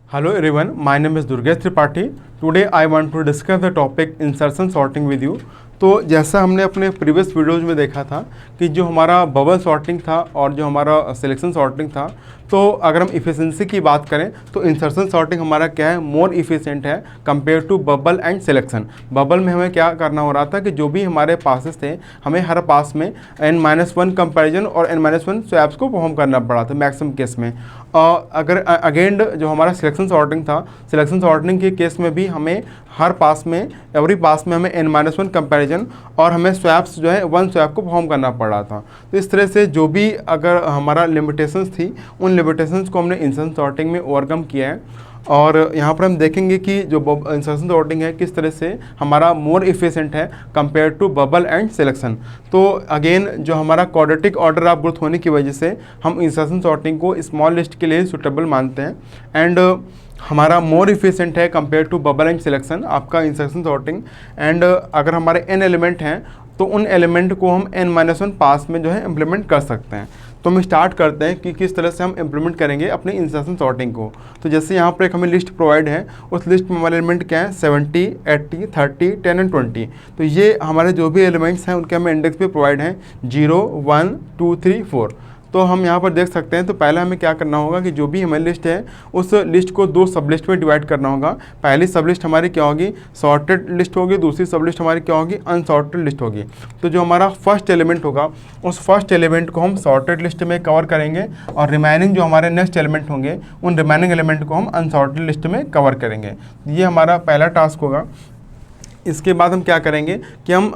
Hello everyone, my name is Durgesh Tripathi. Today I want to discuss the topic insertion sorting with you. तो जैसा हमने अपने previous videos में देखा था कि जो हमारा बबल सॉर्टिंग था और जो हमारा सिलेक्शन सॉर्टिंग था, तो अगर हम इफ़िशेंसी की बात करें तो इंसर्शन सॉर्टिंग हमारा क्या है, मोर इफ़िशिएंट है compare to bubble and selection. Bubble में हमें क्या करना हो रहा था कि जो भी हमारे पासेस थे हमें हर पास में n-1 कंपैरिजन और n-1 स्वैप्स को परफॉर्म करना पड़ा था मैक्सिमम केस में। अगर अगेन जो हमारा सिलेक्शन सॉर्टिंग था, सिलेक्शन सॉर्टिंग के केस में भी हमें हर पास में एवरी पास में हमें n-1 कंपैरिजन और हमें स्वैप्स जो है 1 स्वैप को परफॉर्म करना पड़ रहा था। तो इस तरह से जो भी अगर हमारा लिमिटेशंस थी उन लिमिटेशंस को हमने इंसर्शन सॉर्टिंग में ओवरकम किया है। और यहाँ पर हम देखेंगे कि जो इंसर्शन सॉर्टिंग है किस तरह से हमारा मोर इफिशिएंट है compare to bubble and selection. तो अगेन जो हमारा क्वाड्रेटिक ऑर्डर ऑफ ग्रोथ होने की वजह से हम इंसर्शन सॉर्टिंग को स्मॉल लिस्ट के लिए सूटेबल मानते हैं एंड हमारा मोर इफिशिएंट है compare to bubble and selection आपका इंसर्शन सॉर्टिंग। एंड अगर हमारे n एलिमेंट हैं तो उन एलिमेंट को हम n-1 पास में जो है इम्प्लीमेंट कर सकते हैं। तो हम स्टार्ट करते हैं कि किस तरह से हम इम्प्लीमेंट करेंगे अपने इंसर्शन सॉर्टिंग को। तो जैसे यहाँ पर एक हमें लिस्ट प्रोवाइड है, उस लिस्ट में हमारे एलिमेंट क्या है 70, 80, 30, 10 एंड 20। तो ये हमारे जो भी एलिमेंट्स हैं उनके हमें इंडेक्स भी प्रोवाइड हैं 0, 1, 2, 3, 4। तो हम यहाँ पर देख सकते हैं। तो पहले हमें क्या करना होगा कि जो भी हमारी लिस्ट है उस लिस्ट को 2 सब लिस्ट में डिवाइड करना होगा। पहली सब लिस्ट हमारी क्या होगी, सॉर्टेड लिस्ट होगी, दूसरी सब लिस्ट हमारी क्या होगी, अनसॉर्टेड लिस्ट होगी। तो जो हमारा फर्स्ट एलिमेंट होगा उस फर्स्ट एलिमेंट को हम सॉर्टेड लिस्ट में कवर करेंगे और रिमेनिंग जो हमारे नेक्स्ट एलिमेंट होंगे उन रिमेनिंग एलिमेंट को हम अनसॉर्टेड लिस्ट में कवर करेंगे। ये हमारा पहला टास्क होगा। इसके बाद हम क्या करेंगे कि हम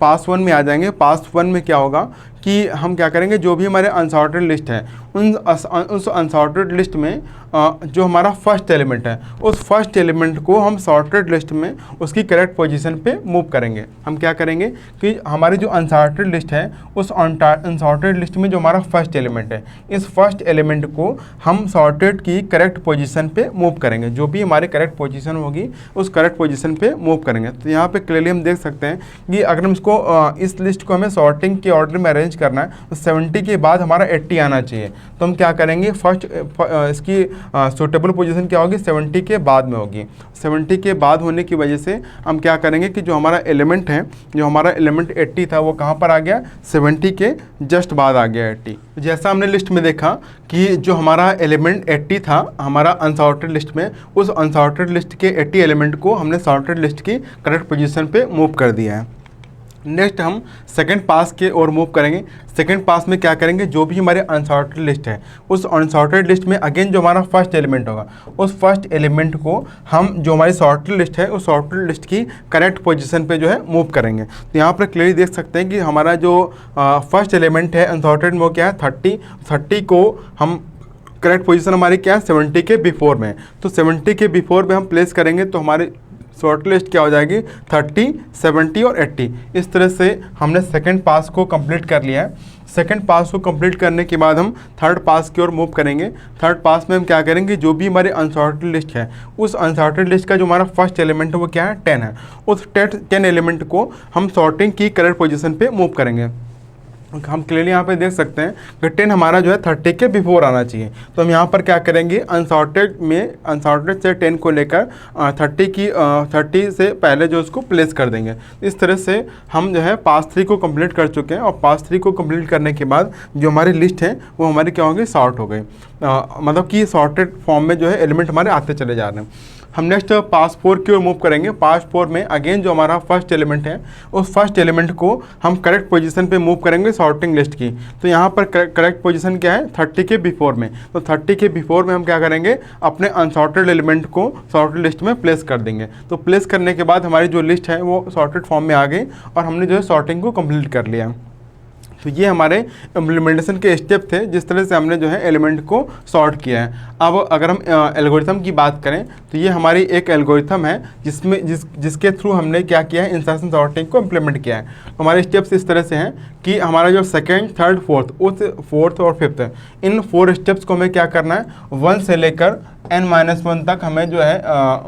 पास 1 में आ जाएंगे। पास 1 में क्या होगा कि हम क्या करेंगे, जो भी हमारे अनसॉर्टेड लिस्ट है उस अनसॉर्टेड लिस्ट में जो हमारा फर्स्ट एलिमेंट है उस फर्स्ट एलिमेंट को हम सॉर्टेड लिस्ट में उसकी करेक्ट पोजीशन पे मूव करेंगे। हम क्या करेंगे कि हमारी जो अनसॉर्टेड लिस्ट है उस अनसॉर्टेड लिस्ट में जो हमारा फर्स्ट एलिमेंट है इस फर्स्ट एलिमेंट को हम सॉर्टेड की करेक्ट पोजीशन पे मूव करेंगे। जो भी हमारी करेक्ट पोजीशन होगी उस करेक्ट पोजीशन पे मूव करेंगे। तो यहाँ पे क्लियरली हम देख सकते हैं कि अगर हम इसको इस लिस्ट को हमें सॉर्टिंग के ऑर्डर में अरेंज करना है तो 70 के बाद हमारा 80 आना चाहिए। तो हम क्या करेंगे, फर्स्ट इसकी सूटेबल पोजीशन क्या होगी, 70 के बाद में होगी। 70 के बाद होने की वजह से हम क्या करेंगे कि जो हमारा एलिमेंट है, जो हमारा एलिमेंट 80 था वो कहाँ पर आ गया, 70 के जस्ट बाद आ गया 80। जैसा हमने लिस्ट में देखा कि जो हमारा एलिमेंट 80 था हमारा अनसॉर्टेड लिस्ट में, उस अनसॉर्टेड लिस्ट के 80 एलिमेंट को हमने सॉर्टेड लिस्ट की करेक्ट पोजीशन पे मूव कर दिया है। नेक्स्ट हम सेकंड पास के ओर मूव करेंगे। सेकंड पास में क्या करेंगे, जो भी हमारे अनसॉर्टेड लिस्ट है उस अनसॉर्टेड लिस्ट में अगेन जो हमारा फर्स्ट एलिमेंट होगा उस फर्स्ट एलिमेंट को हम जो हमारी सॉर्टेड लिस्ट है उस सॉर्टेड लिस्ट की करेक्ट पोजीशन पे जो है मूव करेंगे। तो यहाँ पर क्लियरली देख सकते हैं कि हमारा जो फर्स्ट एलिमेंट है अनसॉर्टेड में वो क्या है 30 को हम करेक्ट पोजीशन हमारी क्या है 70 के बिफोर में। तो 70 के बिफोर में हम प्लेस करेंगे तो हमारे शॉर्ट लिस्ट क्या हो जाएगी 30, 70 और 80। इस तरह से हमने सेकंड पास को कंप्लीट कर लिया है। सेकंड पास को कंप्लीट करने के बाद हम थर्ड पास की ओर मूव करेंगे। थर्ड पास में हम क्या करेंगे, जो भी हमारी अनसॉर्टेड लिस्ट है उस अनसॉर्टेड लिस्ट का जो हमारा फर्स्ट एलिमेंट है वो क्या है 10 है। उस 10 एलिमेंट को हम सॉर्टिंग की करेक्ट पोजीशन पे मूव करेंगे। हम क्लियरली यहाँ पे देख सकते हैं कि 10 हमारा जो है 30 के बिफोर आना चाहिए। तो हम यहाँ पर क्या करेंगे, अनसॉर्टेड से 10 को लेकर 30 से पहले जो उसको प्लेस कर देंगे। इस तरह से हम जो है पास 3 को कंप्लीट कर चुके हैं और पास 3 को कंप्लीट करने के बाद जो हमारी लिस्ट है वो हमारी क्या होगी, सॉर्ट हो गई। मतलब कि सॉर्टेड फॉर्म में जो है एलिमेंट हमारे आते चले जा रहे हैं। हम नेक्स्ट पास 4 की ओर मूव करेंगे। पास 4 में अगेन जो हमारा फर्स्ट एलिमेंट है उस फर्स्ट एलिमेंट को हम करेक्ट पोजीशन पे मूव करेंगे सॉर्टिंग लिस्ट की। तो यहाँ पर करेक्ट पोजीशन क्या है 30 के बिफोर में। तो 30 के बिफोर में हम क्या करेंगे, अपने अनसॉर्टेड एलिमेंट को सॉर्टेड लिस्ट में प्लेस कर देंगे। तो प्लेस करने के बाद हमारी जो लिस्ट है वो सॉर्टेड फॉर्म में आ गई और हमने जो है सॉर्टिंग को कंप्लीट कर लिया। तो ये हमारे इम्प्लीमेंटेशन के स्टेप थे जिस तरह से हमने जो है एलिमेंट को सॉर्ट किया है। अब अगर हम एल्गोरिथम की बात करें तो ये हमारी एक एल्गोरिथम है जिसके थ्रू हमने क्या किया है, इंसर्शन सॉर्टिंग को इम्प्लीमेंट किया है। तो हमारे स्टेप्स इस तरह से हैं कि हमारा जो सेकेंड, थर्ड, फोर्थ, उस फोर्थ और फिफ्थ इन 4 स्टेप्स को हमें क्या करना है, 1 से लेकर n-1 तक हमें जो है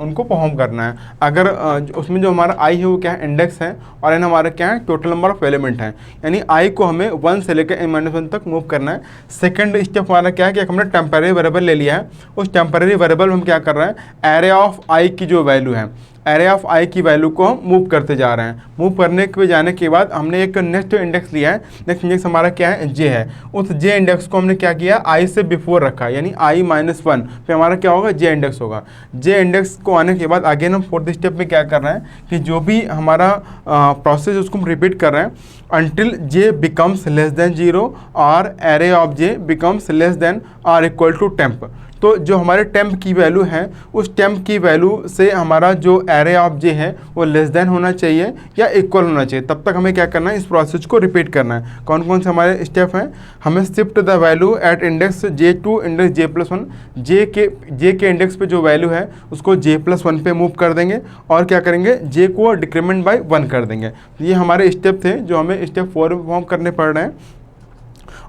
उनको परफॉर्म करना है। अगर उसमें जो हमारा i है वो क्या है, इंडेक्स है, और n हमारा क्या है, टोटल नंबर ऑफ एलिमेंट है, यानी i को हमें 1 से लेकर n-1 तक मूव करना है। सेकंड स्टेप हमारा क्या है कि हमने टेम्पररी वेरिएबल ले लिया है, उस टेम्पररी वेरिएबल में हम क्या कर रहे हैं, एरे ऑफ i की जो वैल्यू है, एरे ऑफ i की वैल्यू को हम मूव करते जा रहे हैं। मूव करने के जाने के बाद हमने एक नेक्स्ट इंडेक्स लिया है, नेक्स्ट इंडेक्स हमारा क्या है, j है। उस j इंडेक्स को हमने क्या किया, i से बिफोर रखा, यानी i-1 पे हमारा क्या होगा, j इंडेक्स होगा। j इंडेक्स को आने के बाद अगेन हम फोर्थ स्टेप में क्या कर रहे हैं कि जो भी हमारा प्रोसेस उसको हम रिपीट कर रहे हैं until j becomes less than 0 और array of j becomes less than or equal to temp। तो जो हमारे टेम्प की वैल्यू है, उस टेम्प की वैल्यू से हमारा जो एरे ऑफ जे है वो लेस देन होना चाहिए या इक्वल होना चाहिए। तब तक हमें क्या करना है, इस प्रोसेस को रिपीट करना है। कौन कौन से हमारे स्टेप हैं, हमें shift the value at index J to index j+1, j के इंडेक्स पे जो वैल्यू है उसको j+1 पे मूव कर देंगे, और क्या करेंगे, जे को डिक्रीमेंट बाय 1 कर देंगे। ये हमारे स्टेप थे जो हमें स्टेप 4 में परफॉर्म करने पड़ रहे हैं।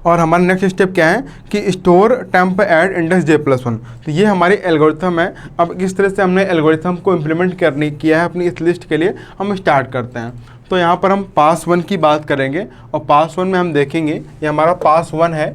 और हमारा नेक्स्ट स्टेप क्या है कि store temp eight index j+1। तो ये हमारी एल्गोरिथम है। अब किस तरह से हमने एल्गोरिथम को इम्प्लीमेंट किया है अपनी इस लिस्ट के लिए, हम स्टार्ट करते हैं। तो यहाँ पर हम पास 1 की बात करेंगे, और पास 1 में हम देखेंगे ये हमारा पास 1 है।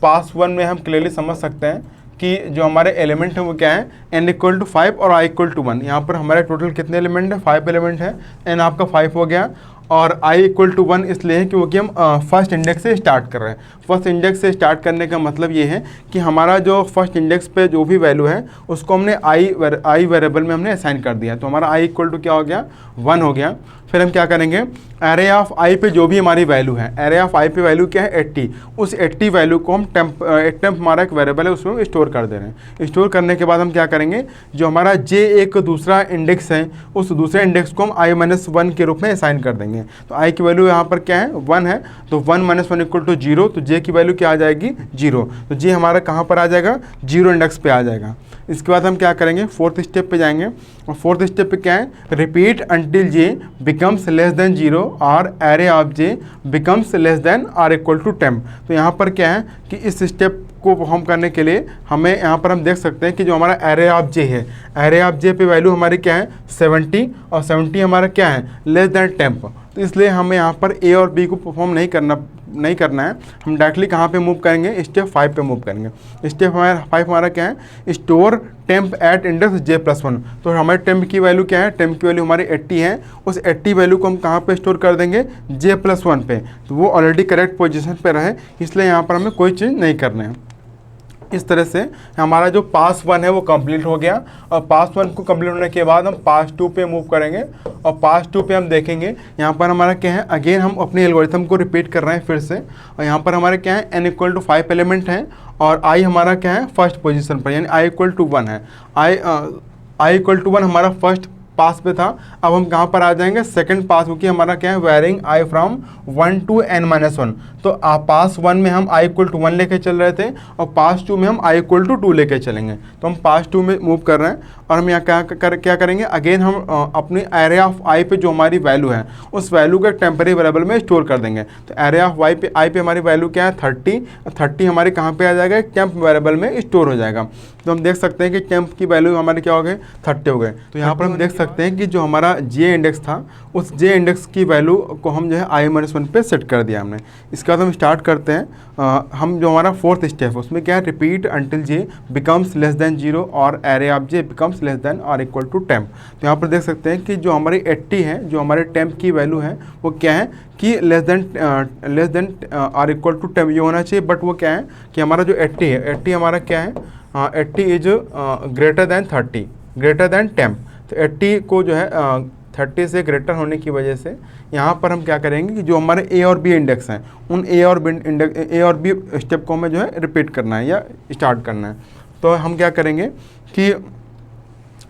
पास 1 में हम क्लियरली समझ सकते हैं कि जो हमारे एलिमेंट हैं वो क्या है, n=5 और i=1। यहाँ पर हमारे टोटल कितने एलिमेंट हैं, 5 एलिमेंट है, n आपका 5 हो गया, और i=1 इसलिए है क्योंकि हम फर्स्ट इंडेक्स से स्टार्ट कर रहे हैं। फर्स्ट इंडेक्स से स्टार्ट करने का मतलब ये है कि हमारा जो फर्स्ट इंडेक्स पे जो भी वैल्यू है उसको हमने i वेरिएबल में हमने असाइन कर दिया, तो हमारा i क्या हो गया, 1 हो गया। फिर हम क्या करेंगे, एरे ऑफ i पे जो भी हमारी वैल्यू है, एरे ऑफ i पे वैल्यू क्या है, 80, उस 80 वैल्यू को हम टेम्प हमारा एक वेरिएबल है उसमें स्टोर कर दे रहे हैं। स्टोर करने के बाद हम क्या करेंगे, जो हमारा j एक दूसरा इंडेक्स है उस दूसरे इंडेक्स को हम i-1 के रूप में असाइन कर देंगे। तो i की वैल्यू यहाँ पर क्या है, 1 है, तो 1 - 1 = 0, तो j की वैल्यू क्या आ जाएगी, 0। तो j हमारा कहाँ पर आ जाएगा, 0 इंडेक्स पे आ जाएगा। इसके बाद हम क्या करेंगे, फोर्थ स्टेप पे जाएंगे, और फोर्थ स्टेप पे क्या है, repeat until j becomes less than 0 और array of j becomes less than और इक्वल टू टेम्प। तो यहाँ पर क्या है कि इस स्टेप को परफॉर्म करने के लिए हमें यहाँ पर हम देख सकते हैं कि जो हमारा एरे ऑफ j है, एरे ऑफ j पे वैल्यू हमारी क्या है, 70, और 70 हमारा क्या है, लेस देन टेम्प। तो इसलिए हमें यहाँ पर a और b को परफॉर्म नहीं करना है, हम डायरेक्टली कहाँ पे मूव करेंगे, स्टेप 5 पे मूव करेंगे। स्टेप 5 हमारा क्या है, store temp eight index j+1। तो हमारे टेम्प की वैल्यू क्या है, टेम्प की वैल्यू हमारी 80 है, उस 80 वैल्यू को हम कहाँ पे स्टोर कर देंगे, j+1 पे। तो वो ऑलरेडी करेक्ट पोजीशन पे रहे, इसलिए यहाँ पर हमें कोई चीज़ नहीं करना है। इस तरह से हमारा जो पास 1 है वो कंप्लीट हो गया, और पास 1 को कंप्लीट होने के बाद हम पास 2 पे मूव करेंगे, और पास 2 पे हम देखेंगे यहाँ पर हमारा क्या है, अगेन हम अपने एल्गोरिथम को रिपीट कर रहे हैं फिर से, और यहाँ पर हमारे क्या है, n=5 एलिमेंट हैं, और i हमारा क्या है, फर्स्ट पोजीशन पर, यानी i=1 है। i=1 हमारा फर्स्ट पास पे था। अब हम कहाँ पर आ जाएंगे, सेकंड पास, क्योंकि हमारा क्या है, wearing i from 1 to n-1। तो पास 1 में हम i=1 लेके चल रहे थे, और पास 2 में हम i=2 लेके चलेंगे। तो हम पास 2 में मूव कर रहे हैं, और हम यहाँ क्या करेंगे, अगेन हम अपनी एरे ऑफ i पे जो हमारी वैल्यू है उस वैल्यू को एक टेम्पररी वेरिएबल में स्टोर कर देंगे। तो एरे ऑफ i पे हमारी वैल्यू क्या है, 30 हमारे कहाँ पे आ जाएगा, एक टेम्प वेरिएबल में स्टोर हो जाएगा। तो हम देख सकते हैं कि टेम्प की वैल्यू हमारे क्या हो गए, 30 हो गए। तो यहाँ पर हम देख सकते हैं कि जो हमारा j इंडेक्स था उस j इंडेक्स की वैल्यू को हम जो है i-1 पे सेट कर दिया हमने। इसके बाद हम स्टार्ट करते हैं, हम जो हमारा फोर्थ स्टेप है उसमें क्या है, repeat until j becomes less than 0 और array of j becomes less than और इक्वल टू टेम्प। तो यहाँ पर देख सकते हैं कि जो हमारी 80 है, जो हमारे टेम्प की वैल्यू है वो क्या है कि लेस देन और इक्वल टू टेम्प ये होना चाहिए, बट वो क्या है कि हमारा जो 80 है, 80 हमारा क्या है, 80 is greater than 30, greater than temp. तो 80 को जो है 30 से ग्रेटर होने की वजह से यहाँ पर हम क्या करेंगे कि जो हमारे a और b इंडेक्स हैं उन a और b स्टेप को हमें जो है रिपीट करना है या स्टार्ट करना है। तो हम क्या करेंगे कि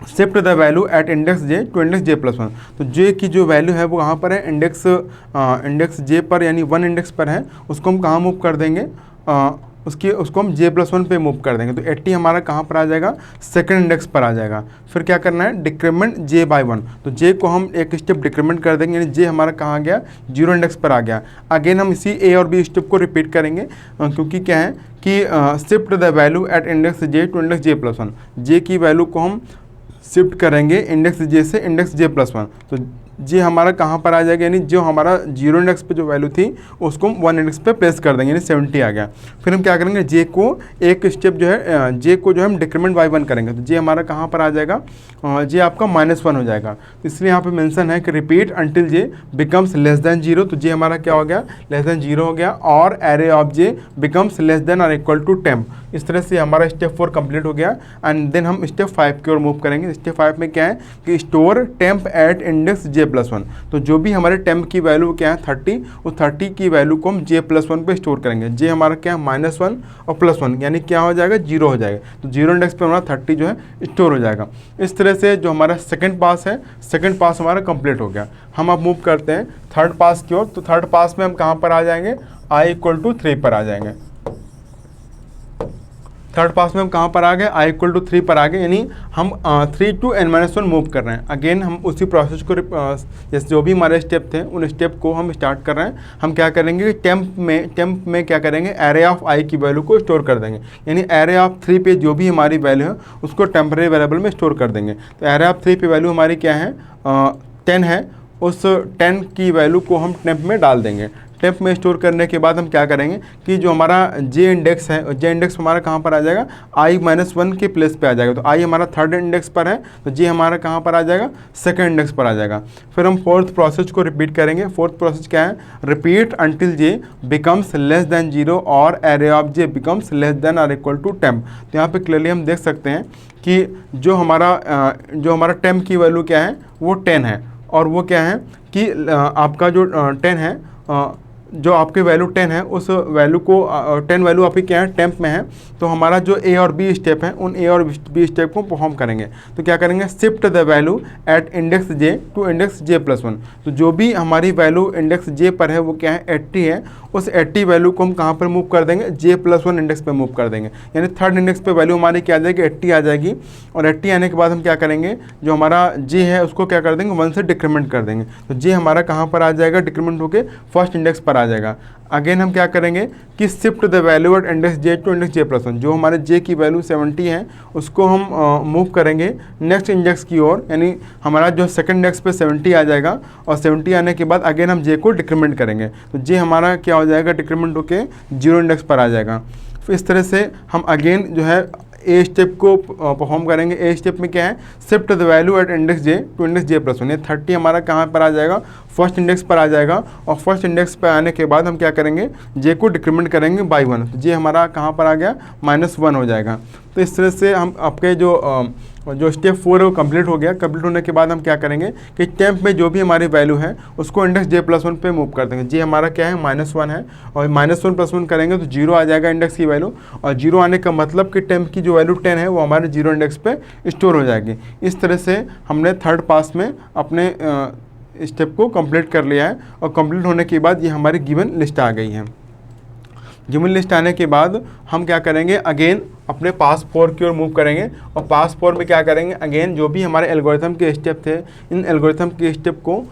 shift the value at index j to index j+1। तो j की जो वैल्यू है वो कहाँ पर है, इंडेक्स j पर, यानी 1 इंडेक्स पर है, उसको हम कहाँ मूव कर देंगे, उसको हम J+1 पे मूव कर देंगे। तो 80 हमारा कहाँ पर आ जाएगा, सेकंड इंडेक्स पर आ जाएगा। फिर क्या करना है, डिक्रीमेंट J/1, तो J को हम एक स्टेप डिक्रीमेंट कर देंगे, यानी J हमारा कहाँ आ गया, 0 इंडेक्स पर आ गया। अगेन हम इसी A और B स्टेप को रिपीट करेंगे, क्योंकि क्या है कि shift the value at index J to index J+1, J की वैल्यू को हम शिफ्ट करेंगे इंडेक्स J से इंडेक्स J+1। तो J हमारा कहाँ पर आ जाएगा, यानी जो हमारा 0 इंडेक्स पे जो वैल्यू थी उसको हम 1 इंडेक्स पे प्लेस कर देंगे, यानी 70 आ गया। फिर हम क्या करेंगे, J को एक स्टेप जो है J को जो है हम डिक्रीमेंट बाय 1 करेंगे। तो J हमारा कहाँ पर आ जाएगा, J आपका -1 हो जाएगा। तो इसलिए यहाँ पे मेंशन है कि repeat until J becomes less than 0। तो J हमारा क्या हो गया, लेस देन 0 हो गया, और array of J becomes less than और इक्वल टू टेम्प। इस तरह से हमारा स्टेप 4 कंप्लीट हो गया। एंड देन हम स्टेप 5 की ओर मूव करेंगे। स्टेप 5 में क्या है कि store temp eight index J+1। तो जो भी हमारे टेम्प की वैल्यू क्या है 30, उस 30 की वैल्यू को हम J+1 पे स्टोर करेंगे। J हमारा क्या है -1 और +1, यानी क्या हो जाएगा, 0 हो जाएगा। तो 0 इंडेक्स पे हमारा 30 जो है स्टोर हो जाएगा। इस तरह से जो हमारा सेकंड पास है, सेकंड पास हमारा कंप्लीट हो गया। हम अब मूव करते हैं थर्ड पास की ओर। तो थर्ड पास में हम कहाँ पर आ जाएंगे, I = 3 पर आ जाएंगे। थर्ड पास में हम कहाँ पर आ गए, I = 3 पर आ गए, यानी हम 3 to n-1 मूव कर रहे हैं। अगेन हम उसी प्रोसेस को जैसे जो भी हमारे स्टेप थे उन स्टेप को हम स्टार्ट कर रहे हैं। हम क्या करेंगे कि टेम्प में क्या करेंगे, एरे ऑफ I की वैल्यू को स्टोर कर देंगे, यानी एरे ऑफ 3 पे जो भी हमारी वैल्यू है उसको टेम्परेरी वेरिएबल में स्टोर कर देंगे। तो एरे ऑफ 3 पे वैल्यू हमारी क्या है, 10 है। उस 10 की वैल्यू को हम टेम्प में डाल देंगे। टेम्प में स्टोर करने के बाद हम क्या करेंगे कि जो हमारा J इंडेक्स है, J इंडेक्स हमारा कहाँ पर आ जाएगा, I-1 के प्लेस पे आ जाएगा। तो I हमारा थर्ड इंडेक्स पर है, तो J हमारा कहाँ पर आ जाएगा, सेकंड इंडेक्स पर आ जाएगा। फिर हम फोर्थ प्रोसेस को रिपीट करेंगे। फोर्थ प्रोसेस क्या है, repeat until J becomes less than 0 और array of J becomes less than और इक्वल टू टेम्प। तो यहाँ पर क्लियरली हम देख सकते हैं कि जो हमारा टेम्प की वैल्यू क्या है वो 10 है, और वो क्या है कि आपका जो 10 है, जो आपकी वैल्यू 10 है उस वैल्यू को 10 वैल्यू आपकी क्या है, टेम्प में है। तो हमारा जो A और B स्टेप है उन A और B स्टेप को परफॉर्म करेंगे। तो क्या करेंगे, shift the value at index J to index J+1। तो जो भी हमारी वैल्यू इंडेक्स J पर है वो क्या है, 80 है। उस 80 वैल्यू को हम कहाँ पर मूव कर देंगे, J+1 इंडेक्स पे मूव कर देंगे, यानी थर्ड इंडेक्स पे वैल्यू हमारी क्या आ जाएगी, 80 आ जाएगी। और 80 आने के बाद हम क्या करेंगे, जो हमारा J है उसको क्या कर देंगे, 1 से डिक्रीमेंट कर देंगे। तो J हमारा कहाँ पर आ जाएगा, डिक्रीमेंट होकर फर्स्ट इंडेक्स पर आ जाएगा। अगेन हम क्या करेंगे कि shift the value at index J to index J+1। जो हमारे J की वैल्यू 70 है उसको हम मूव करेंगे नेक्स्ट इंडेक्स की ओर, यानी हमारा जो सेकंड इंडेक्स पे 70 आ जाएगा। और 70 आने के बाद अगेन हम J को डिक्रीमेंट करेंगे। तो J हमारा क्या हो जाएगा, डिक्रीमेंट होके 0 इंडेक्स पर आ जाएगा। फिर इस तरह से हम अगेन जो है A स्टेप को परफॉर्म करेंगे। A स्टेप में क्या है, shift the value at index J to index J+1। ये 30 हमारा कहाँ पर आ जाएगा, फर्स्ट इंडेक्स पर आ जाएगा। और फर्स्ट इंडेक्स पर आने के बाद हम क्या करेंगे, J को डिक्रीमेंट करेंगे बाय 1। तो J हमारा कहाँ पर आ गया, -1 हो जाएगा। तो इस तरह से हम आपके जो स्टेप 4 है वो कंप्लीट हो गया। कंप्लीट होने के बाद हम क्या करेंगे कि टेम्प में जो भी हमारी वैल्यू है उसको इंडेक्स J+1 पे मूव कर देंगे। J हमारा क्या है, -1 है, और -1 + 1 करेंगे तो 0 आ जाएगा इंडेक्स की वैल्यू। और 0 आने का मतलब कि टेम्प की जो वैल्यू 10 है वो हमारे 0 इंडेक्स पे स्टोर हो जाएगी। इस तरह से हमने थर्ड पास में अपने स्टेप को कंप्लीट कर लिया है। और कंप्लीट होने के बाद ये हमारी गिवन लिस्ट आ गई है। गिवन लिस्ट आने के बाद हम क्या करेंगे, अगेन अपने पास 4 की ओर मूव करेंगे। और पास 4 में क्या करेंगे, अगेन जो भी हमारे एल्गोरिथम के स्टेप थे इन एल्गोरिथम के स्टेप को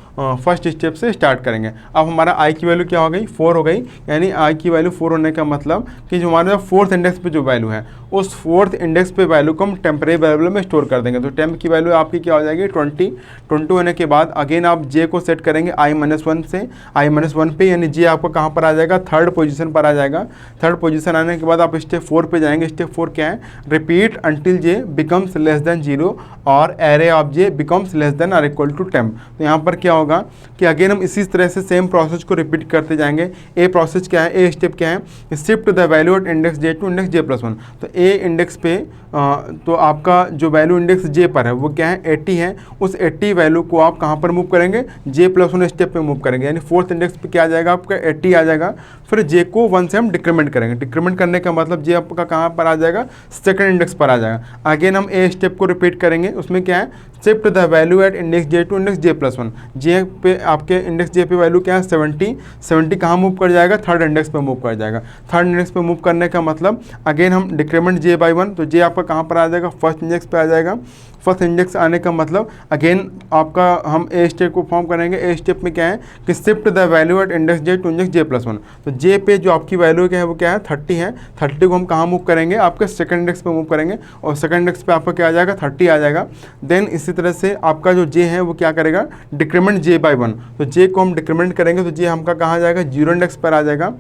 फर्स्ट स्टेप से स्टार्ट करेंगे। अब हमारा I की वैल्यू क्या हो गई, 4 हो गई, यानी I की वैल्यू 4 होने का मतलब कि जो हमारे फोर्थ इंडेक्स पे जो वैल्यू है उस फोर्थ इंडेक्स पे वैल्यू को हम टेम्परेरी वेरिएबल में स्टोर कर देंगे। तो टेम्प की वैल्यू आपकी क्या हो जाएगी, 20 होने के बाद अगेन आप J को सेट करेंगे I-1 से I-1 पे, यानी J आपको कहाँ पर आ जाएगा, थर्ड पोजीशन पर आ जाएगा। थर्ड पोजीशन आने के बाद आप स्टेप 4 पे जाएंगे। स्टेप 4 क्या है, repeat until J becomes less than 0 और array of J becomes less than और इक्वल टू टेम्प। तो यहाँ पर क्या होगा कि अगेन हम इसी तरह से सेम प्रोसेस को रिपीट करते जाएंगे। ए प्रोसेस क्या है, ए स्टेप क्या है, shift the value at index J to index J+1। तो ए इंडेक्स पे तो आपका जो वैल्यू इंडेक्स J पर है वो क्या है, 80 है। उस 80 वैल्यू को आप कहाँ पर मूव करेंगे, J+1 स्टेप पे मूव करेंगे, यानी फोर्थ इंडेक्स पे क्या आ जाएगा आपका, 80 आ जाएगा। फिर J को 1 से हम डिक्रीमेंट करेंगे। डिक्रीमेंट करने का मतलब J आपका कहाँ पर आ जाएगा, सेकंड इंडेक्स पर आ जाएगा। अगेन हम ए स्टेप को रिपीट करेंगे। उसमें क्या है, shift the value at index J to index J plus one. जे पे आपके इंडेक्स जे पे वैल्यू क्या है 70 कहाँ मूव कर जाएगा, थर्ड इंडेक्स पे मूव कर जाएगा। थर्ड इंडेक्स पे मूव करने का मतलब अगेन हम डिक्रीमेंट जे बाई वन, तो जे आपका कहाँ पर आ जाएगा, फर्स्ट इंडेक्स पे आ जाएगा। फर्स्ट इंडेक्स आने का मतलब अगेन आपका हम ए स्टेप को फॉर्म करेंगे। ए स्टेप में क्या है कि shift the value at index J to index J plus one. तो जे पे जो आपकी वैल्यू क्या है वो क्या है 30 है। 30 को हम कहाँ मूव करेंगे, आपके सेकंड इंडेक्स पे मूव करेंगे और सेकंड इंडेक्स पे आपका क्या आ जाएगा 30 आ जाएगा। देन इसी तरह से आपका जो जे है वो क्या करेगा, डिक्रीमेंट जे बाई वन। तो जे को हम डिक्रीमेंट करेंगे तो जे हमका कहाँ आ जाएगा, जीरो इंडेक्स पर आ जाएगा।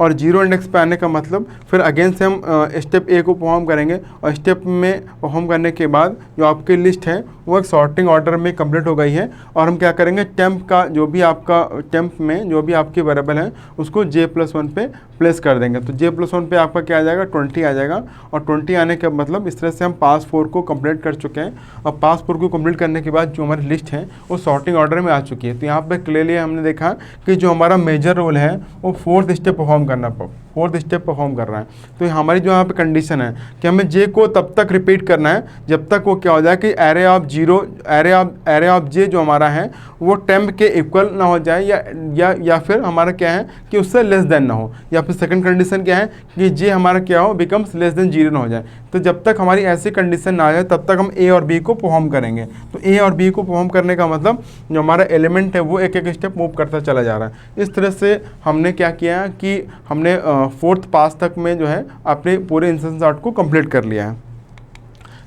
और जीरो इंडेक्स पे आने का मतलब फिर अगेन से हम स्टेप ए को परफॉर्म करेंगे और स्टेप में परफॉर्म करने के बाद जो आपकी लिस्ट है वो एक सॉर्टिंग ऑर्डर में कंप्लीट हो गई है। और हम क्या करेंगे, टेम्प का जो भी आपका टेम्प में जो भी आपकी वेरिएबल है उसको जे प्लस वन पे प्लेस कर देंगे। तो जे प्लस वन पे आपका क्या आ जाएगा 20 आ जाएगा। और 20 आने का मतलब इस तरह से हम पास 4 को कंप्लीट कर चुके हैं। और पास 4 को कंप्लीट करने के बाद जो हमारी लिस्ट है वो सॉर्टिंग ऑर्डर में आ चुकी है। तो यहाँ पे क्लियरली हमने देखा कि जो हमारा मेजर रोल है वो फोर्थ स्टेप परफॉर्म कर रहा है। तो हमारी जो यहाँ पे कंडीशन है कि हमें जे को तब तक रिपीट करना है जब तक वो क्या हो जाए कि एरे ऑफ जे जो हमारा है वो टेम्प के इक्वल ना हो जाए या फिर हमारा क्या है कि उससे लेस देन ना हो, या फिर सेकंड कंडीशन क्या है कि जे हमारा क्या हो बिकम्स लेस देन 0 ना हो जाए। तो जब तक हमारी ऐसी कंडीशन ना आ जाए तब तक हम ए और बी को परफॉर्म करेंगे। तो ए और बी को परफॉर्म करने का मतलब जो हमारा एलिमेंट है वो एक एक स्टेप मूव करता चला जा रहा है। इस तरह से हमने क्या किया कि हमने फोर्थ पास तक में जो है अपने पूरे इंस्टेंस आर्ट को कंप्लीट कर लिया है।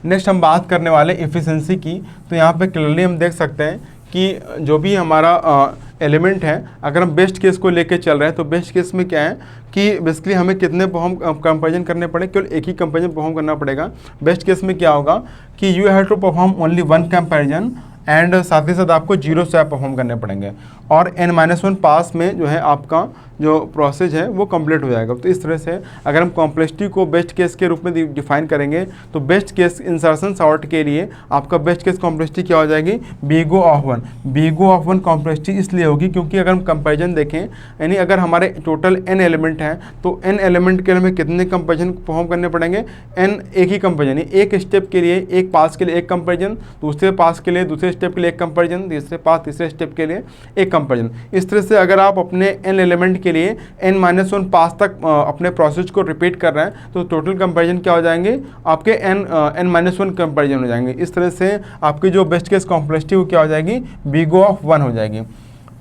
नेक्स्ट हम बात करने वाले एफिशिएंसी की। तो यहाँ पे क्लियरली हम देख सकते हैं कि जो भी हमारा एलिमेंट है, अगर हम बेस्ट केस को लेके चल रहे हैं तो बेस्ट केस में क्या है कि बेसिकली हमें कितने कंपेरिजन करने पड़े, केवल एक ही कंपेरिजन परफॉर्म करना पड़ेगा। बेस्ट केस में क्या होगा कि you have to perform only one comparison and साथ ही साथ आपको 0 स्वैप परफॉर्म करने पड़ेंगे। और n-1 पास में जो है आपका जो प्रोसेस है वो कंप्लीट हो जाएगा। तो इस तरह से अगर हम कॉम्प्लेक्सिटी को बेस्ट केस के रूप में डिफाइन करेंगे तो बेस्ट केस इंसर्शन सॉर्ट के लिए आपका बेस्ट केस कॉम्प्लेक्सिटी क्या हो जाएगी, big O of one. Big O of one complexity इसलिए होगी क्योंकि अगर हम कंपेरिजन देखें, यानी अगर हमारे टोटल n एलिमेंट हैं तो n एलिमेंट के लिए हमें कितने कंपेरिजन परफॉर्म करने पड़ेंगे, n एक ही कंपेरिजन, एक स्टेप के लिए एक पास के लिए एक कंपेरिजन, दूसरे पास के लिए दूसरे स्टेप के लिए एक कंपेरिजन, तीसरे पास तीसरे स्टेप के लिए एक कंपेरिजन। इस तरह से अगर आप अपने n एलिमेंट के लिए n-1 पास तक अपने प्रोसेस को रिपीट कर रहे हैं तो टोटल कंपेरिजन क्या हो जाएंगे, आपके n-1 कंपेरिजन हो जाएंगे। इस तरह से आपकी जो बेस्ट केस कॉम्प्लेक्सिटी वो क्या हो जाएगी, बीगो ऑफ वन हो जाएगी।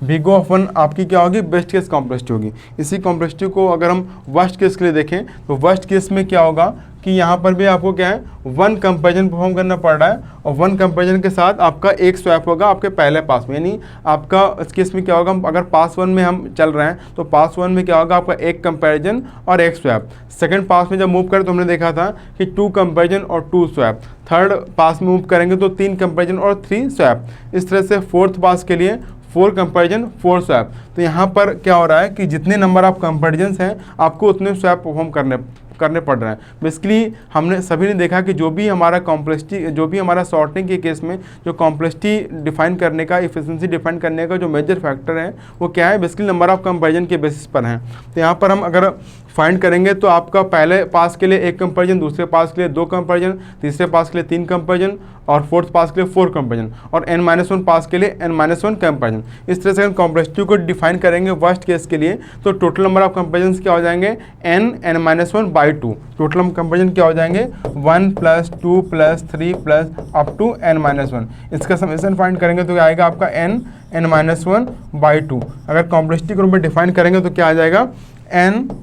बीगो ऑफ वन आपकी क्या होगी, बेस्ट केस कॉम्प्लेक्सिटी होगी। इसी कॉम्प्लेक्सिटी को अगर हम वर्स्ट केस के लिए देखें तो वर्स्ट केस में क्या होगा कि यहाँ पर भी आपको क्या है वन कंपेरिजन परफॉर्म करना पड़ रहा है और वन कंपेरिजन के साथ आपका एक स्वैप होगा आपके पहले पास में। यानी आपका इस केस में क्या होगा, अगर पास वन में हम चल रहे हैं तो पास वन में क्या होगा, आपका एक कंपेरिजन और एक स्वैप। सेकंड पास में जब मूव करें तो हमने देखा था कि 2 कंपेरिजन और 2 स्वैप। थर्ड पास में मूव करेंगे तो 3 कंपेरिजन और 3 स्वैप। इस तरह से फोर्थ पास के लिए 4 कंपेरिजन 4 स्वैप। तो यहाँ पर क्या हो रहा है कि जितने नंबर ऑफ कंपेरिजन्स हैं आपको उतने स्वैप परफॉर्म करने पड़ रहे हैं। बेसिकली हमने सभी ने देखा कि जो भी हमारा कॉम्प्लेक्सिटी, जो भी हमारा सॉर्टिंग के केस में जो कॉम्प्लेक्सिटी डिफाइन करने का, एफिशिएंसी डिफाइन करने का जो मेजर फैक्टर है वो क्या है, बेसिकली नंबर ऑफ कंपेरिजन के बेसिस पर हैं। तो यहाँ पर हम अगर फाइंड करेंगे तो आपका पहले पास के लिए एक कंपेरिजन, दूसरे पास के लिए 2 कंपेरिजन, तीसरे पास के लिए 3 कंपेरिजन और फोर्थ पास के लिए 4 कंपेरिजन और n-1 पास के लिए n-1 कंपेरिजन। इस तरह से हम कॉम्प्लेक्सिटी को डिफाइन करेंगे वर्स्ट केस के लिए तो टोटल नंबर ऑफ कंपेरिजन क्या हो जाएंगे, n-1/2। टोटल कंपेरिजन क्या हो जाएंगे 1 + 2 + 3 + अप टू n-1। इसका समेशन फाइंड करेंगे तो क्या आएगा आपका n-1/2। अगर कॉम्प्लेक्सिटी के रूप में डिफाइन करेंगे तो क्या आ जाएगा n² -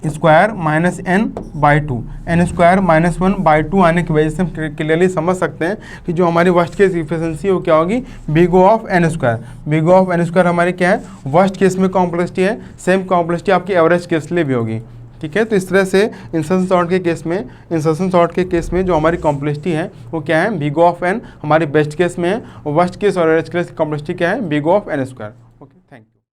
n/2। n² - 1/2 आने की वजह से हम क्लियरली समझ सकते हैं कि जो हमारी वर्स्ट केस एफिशिएंसी वो क्या होगी, बीगो ऑफ n²। बीगो ऑफ n² हमारी क्या है, वर्स्ट केस में कॉम्प्लेक्सिटी है, सेम कॉम्प्लेक्सिटी आपकी एवरेज केस के लिए भी होगी। ठीक है, तो इस तरह से इंसर्शन सॉर्ट के केस में जो हमारी कॉम्प्लेक्सिटी है वो क्या है, बीगो ऑफ n हमारी बेस्ट केस में है और वर्स्ट केस और एवरेज केस की कॉम्प्लेक्सिटी क्या है, बीगो ऑफ n²।